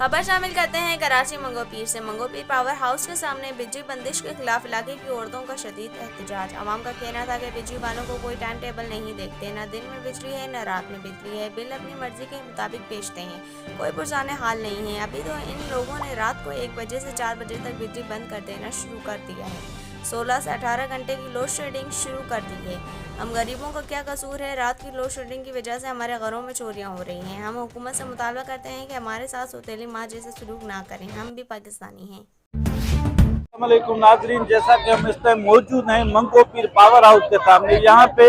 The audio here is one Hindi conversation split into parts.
खबर शामिल करते हैं कराची मंगोपीर से। मंगोपीर पावर हाउस के सामने बिजली बंदिश के खिलाफ इलाके की औरतों का शदीद एहतजाज। आवाम का कहना था कि बिजली वालों को कोई टाइम टेबल नहीं देखते, न दिन में बिजली है न रात में बिजली है, बिल अपनी मर्जी के मुताबिक बेचते हैं, कोई पुरसाने हाल नहीं है। अभी तो इन लोगों ने रात को 1 बजे से 4 बजे तक बिजली बंद कर देना शुरू कर दिया है। 16 से 18 घंटे की लोड शेडिंग शुरू कर दी है। हम गरीबों का क्या कसूर है? रात की लोड शेडिंग की वजह से हमारे घरों में चोरियां हो रही हैं। हम हुकूमत से मुतालबा करते हैं कि हमारे साथ सौतेली माँ जैसे सलूक ना करें, हम भी पाकिस्तानी हैं। अस्सलामुअलैकुम नाज़रीन, जैसा कि हम इस टाइम मौजूद हैं मंगोपीर पावर हाउस के सामने। यहाँ पे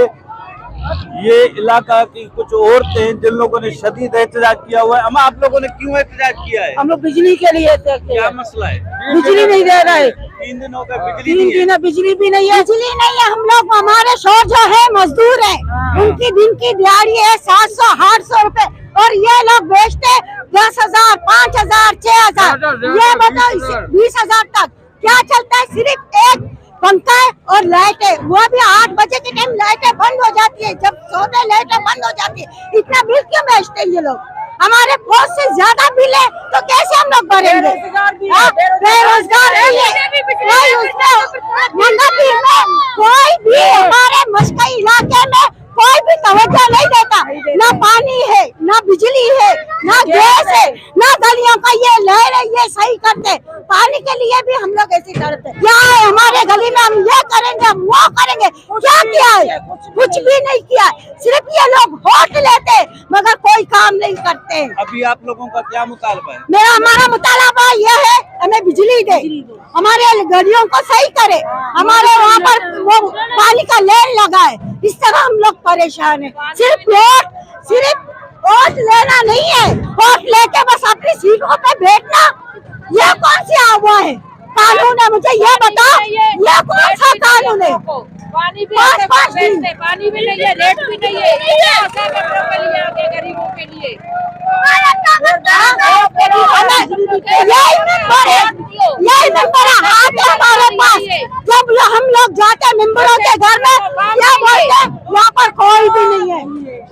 ये इलाका की कुछ औरतें हैं जिन लोगों ने शदीद एहतजाज किया हुआ है। अम्मा, आप लोगों ने क्यों एहतजाज किया है? हम लोग बिजली के लिए क्या मसला है? बिजली नहीं दे रहे, 3 दिन हो गए बिजली भी नहीं है। बिजली नहीं है। हम लोग, हमारे शोर जो है मजदूर है, उनकी दिन की दिहाड़ी है 700-800 रुपए, और ये लोग बेचते 10,000, 5,000, 6,000। ये बताओ 20,000 तक क्या चलता है? सिर्फ एक पंखा है और लाइट है, वो भी 8 बजे के टाइम लाइटें बंद हो जाती है, जब सोते लाइटें बंद हो जाती है। इतना बिल क्यों बेचते हैं ये लोग? हमारे बहुत से ज्यादा बिल है तो कैसे हम लोग भरेंगे? बेरोजगार कोई भी हमारे मस्कई इलाके में कोई भी तवज्जो नहीं देता। ना पानी है, ना बिजली है, ना गैस है, ना गलियों का ये लहर है, ये सही करते। पानी के लिए भी हम लोग ऐसे तड़पते। क्या है हमारे गली में? हम ये करेंगे, हम वो करेंगे। क्या किया है? कुछ भी नहीं किया। सिर्फ ये लोग वोट लेते मगर कोई काम नहीं करते। अभी आप लोगों का क्या मुतालबा है? हमारा मुतालबा ये है, हमें बिजली दे, हमारे गलियों को सही करे, हमारे वहाँ पर वो पानी का लेन लगाए। इस तरह हम लोग परेशान हैं। सिर्फ वोट लेना नहीं है, वोट लेके बस अपनी सीटों पे बैठना, ये कौन सी हुआ है कानून है? मुझे ये बताओ, ये कौन सा कानून है? पानी भी पानी भी नहीं है, रेट भी नहीं है, गरीबों के लिए यही मेंबर आते हमारे पास। जब हम लोग जाते हैं मेंबरों के घर में, क्या बोलते हैं? यहाँ पर कोई भी नहीं है।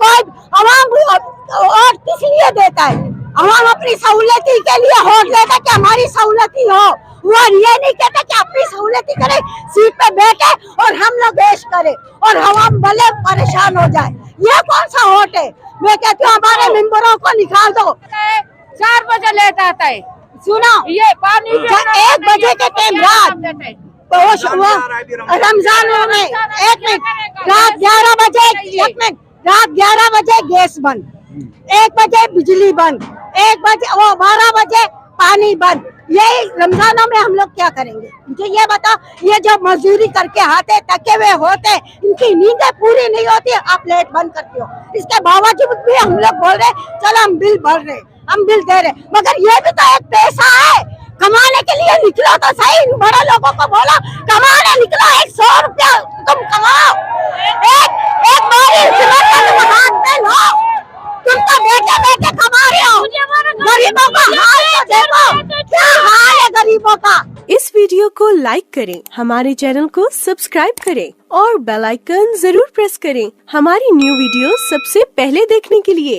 कोई आवाम वोट किस लिए देता है? आवाम अपनी सहूलती के लिए वोट देता है कि हमारी सहूलती हो। वो ये नहीं कहता कि अपनी सहूलती करे, सीट पे बैठे और हम लोग ऐश करे और हम भले परेशान हो जाए। ये कौन सा वोट है? मैं कहती हूँ हमारे मेंबरों को निकाल दो। 4 बजे लेट आता है। सुनो, ये पानी 1 बजे के टाइम रात रमजान में 1 मिनट रात 11 बजे 1 मिनट रात 11 बजे गैस बंद, 1 बजे बिजली बंद, 1 बजे वो 12 बजे पानी बंद। यही रमजानों में हम लोग क्या करेंगे? मुझे ये बताओ, ये जो मजदूरी करके आते थके हुए होते, इनकी नींदें पूरी नहीं होती, आप लाइट बंद करते हो। इसके बावजूद भी हम लोग बोल रहे चलो हम बिल भर रहे, हम बिल दे रहे, मगर ये भी तो एक पैसा है। कमाने के लिए निकलो तो सही। बड़े लोगों को बोलो कमाने निकलो, 100 रुपया तुम कमाओ, एक बारी हाथ में लो। तुम तो बैठे बैठे कमा रहे हो। गरीबों का हाल तो देखो, क्या हाल है गरीबों का। इस वीडियो को लाइक करें, हमारे चैनल को सब्सक्राइब करें और बेल आइकन जरूर प्रेस करें हमारी न्यू वीडियो सबसे पहले देखने के लिए।